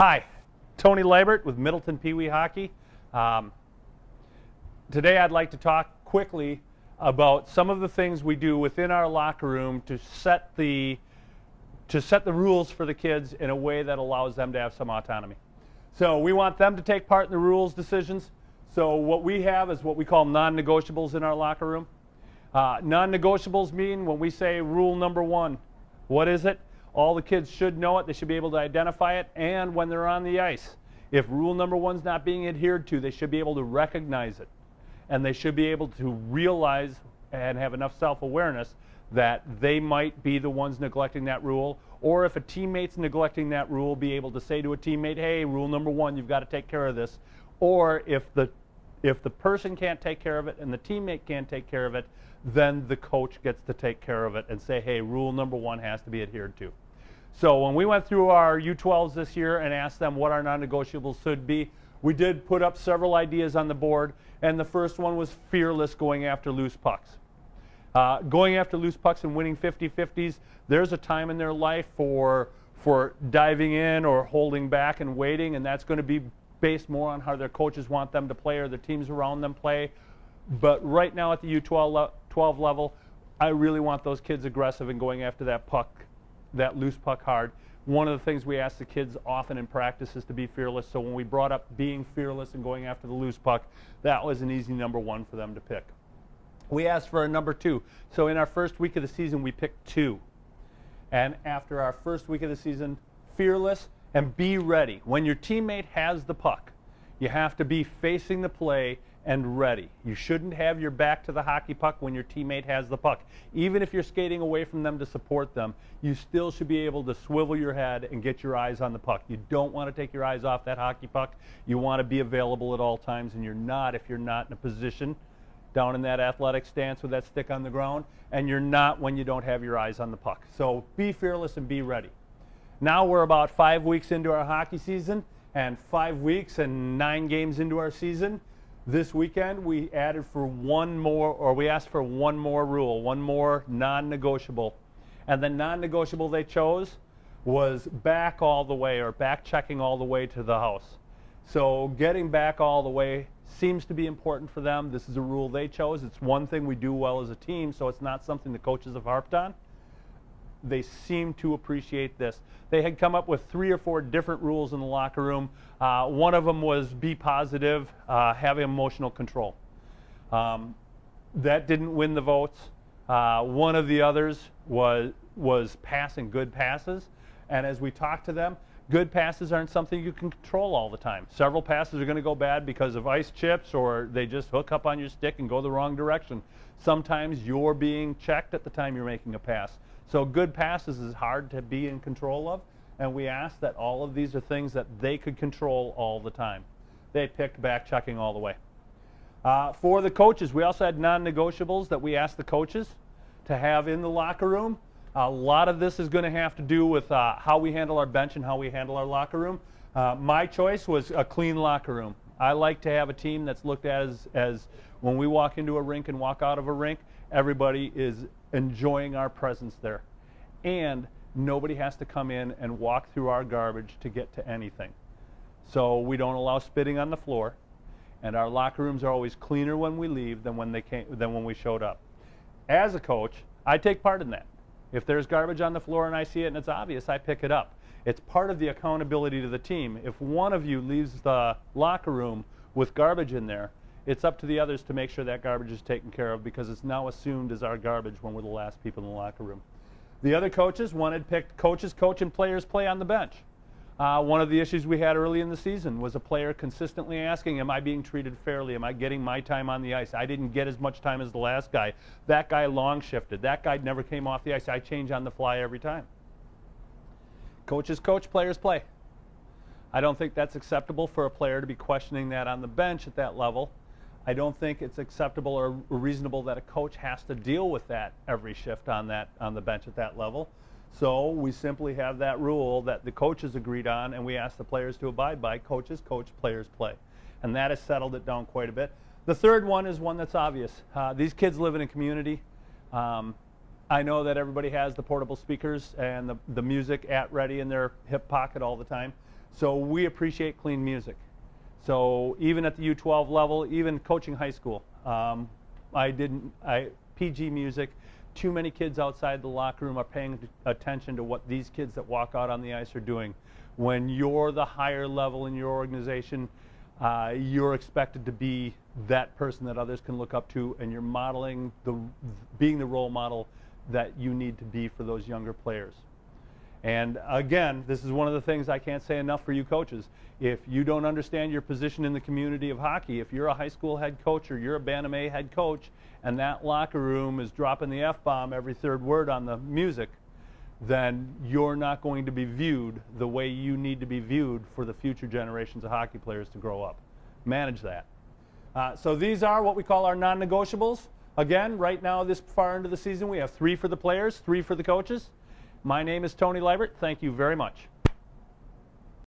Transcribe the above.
Hi, Tony Labert with Middleton Pee Wee Hockey. Today I'd like to talk quickly about some of the things we do within our locker room to set the rules for the kids in a way that allows them to have some autonomy. So we want them to take part in the rules decisions. So what we have is what we call non-negotiables in our locker room. Non-negotiables mean when we say rule number 1, what is it? All the kids should know it, they should be able to identify it, and when they're on the ice, if rule number 1's not being adhered to, they should be able to recognize it. And they should be able to realize and have enough self-awareness that they might be the ones neglecting that rule, or if a teammate's neglecting that rule, be able to say to a teammate, hey, rule number 1, you've got to take care of this. Or if the person can't take care of it and the teammate can't take care of it, then the coach gets to take care of it and say, hey, rule number 1 has to be adhered to. So when we went through our U12s this year and asked them what our non-negotiables should be, we did put up several ideas on the board, and the first one was fearless going after loose pucks. Going after loose pucks and winning 50-50s, there's a time in their life for diving in or holding back and waiting, and that's going to be based more on how their coaches want them to play or the teams around them play. But right now at the U12 level, I really want those kids aggressive and going after that puck, that loose puck hard. One of the things we ask the kids often in practice is to be fearless. So when we brought up being fearless and going after the loose puck, that was an easy number 1 for them to pick. We asked for a number 2. So in our first week of the season, we picked 2. And after our first week of the season, fearless and be ready. When your teammate has the puck, you have to be facing the play and ready. You shouldn't have your back to the hockey puck when your teammate has the puck. Even if you're skating away from them to support them, you still should be able to swivel your head and get your eyes on the puck. You don't want to take your eyes off that hockey puck. You want to be available at all times, and you're not if you're not in a position down in that athletic stance with that stick on the ground, and you're not when you don't have your eyes on the puck. So be fearless and be ready. Now we're about 5 weeks into our hockey season, and 5 weeks and 9 games into our season. This weekend we added for one more, or we asked for one more rule, one more non-negotiable. And the non-negotiable they chose was back all the way, or back checking all the way to the house. So getting back all the way seems to be important for them. This is a rule they chose. It's one thing we do well as a team, so it's not something the coaches have harped on. They seem to appreciate this. They had come up with 3 or 4 different rules in the locker room. One of them was be positive, have emotional control. That didn't win the votes. One of the others was passing good passes. And as we talked to them, good passes aren't something you can control all the time. Several passes are going to go bad because of ice chips, or they just hook up on your stick and go the wrong direction. Sometimes you're being checked at the time you're making a pass. So good passes is hard to be in control of, and we asked that all of these are things that they could control all the time. They picked back checking all the way. For the coaches, we also had non-negotiables that we asked the coaches to have in the locker room. A lot of this is going to have to do with how we handle our bench and how we handle our locker room. My choice was a clean locker room. I like to have a team that's looked at as when we walk into a rink and walk out of a rink, everybody is enjoying our presence there. And nobody has to come in and walk through our garbage to get to anything. So we don't allow spitting on the floor, and our locker rooms are always cleaner when we leave than when we showed up. As a coach, I take part in that. If there's garbage on the floor and I see it and it's obvious, I pick it up. It's part of the accountability to the team. If one of you leaves the locker room with garbage in there, it's up to the others to make sure that garbage is taken care of, because it's now assumed as our garbage when we're the last people in the locker room. The other coaches picked coaches coach and players play on the bench. One of the issues we had early in the season was a player consistently asking, am I being treated fairly? Am I getting my time on the ice? I didn't get as much time as the last guy. That guy long shifted. That guy never came off the ice. I change on the fly every time. Coaches coach, players play. I don't think that's acceptable for a player to be questioning that on the bench at that level. I don't think it's acceptable or reasonable that a coach has to deal with that every shift on the bench at that level. So we simply have that rule that the coaches agreed on, and we ask the players to abide by. Coaches coach, players play. And that has settled it down quite a bit. The third one is one that's obvious. These kids live in a community. I know that everybody has the portable speakers and the music at ready in their hip pocket all the time. So we appreciate clean music. So even at the U12 level, even coaching high school, PG music, too many kids outside the locker room are paying attention to what these kids that walk out on the ice are doing. When you're the higher level in your organization, you're expected to be that person that others can look up to, and you're modeling, being the role model that you need to be for those younger players. And again, this is one of the things I can't say enough for you coaches. If you don't understand your position in the community of hockey, if you're a high school head coach or you're a Bantam A head coach, and that locker room is dropping the F-bomb every third word on the music, then you're not going to be viewed the way you need to be viewed for the future generations of hockey players to grow up. Manage that. So these are what we call our non-negotiables. Again, right now, this far into the season, we have 3 for the players, 3 for the coaches. My name is Tony Liebert. Thank you very much.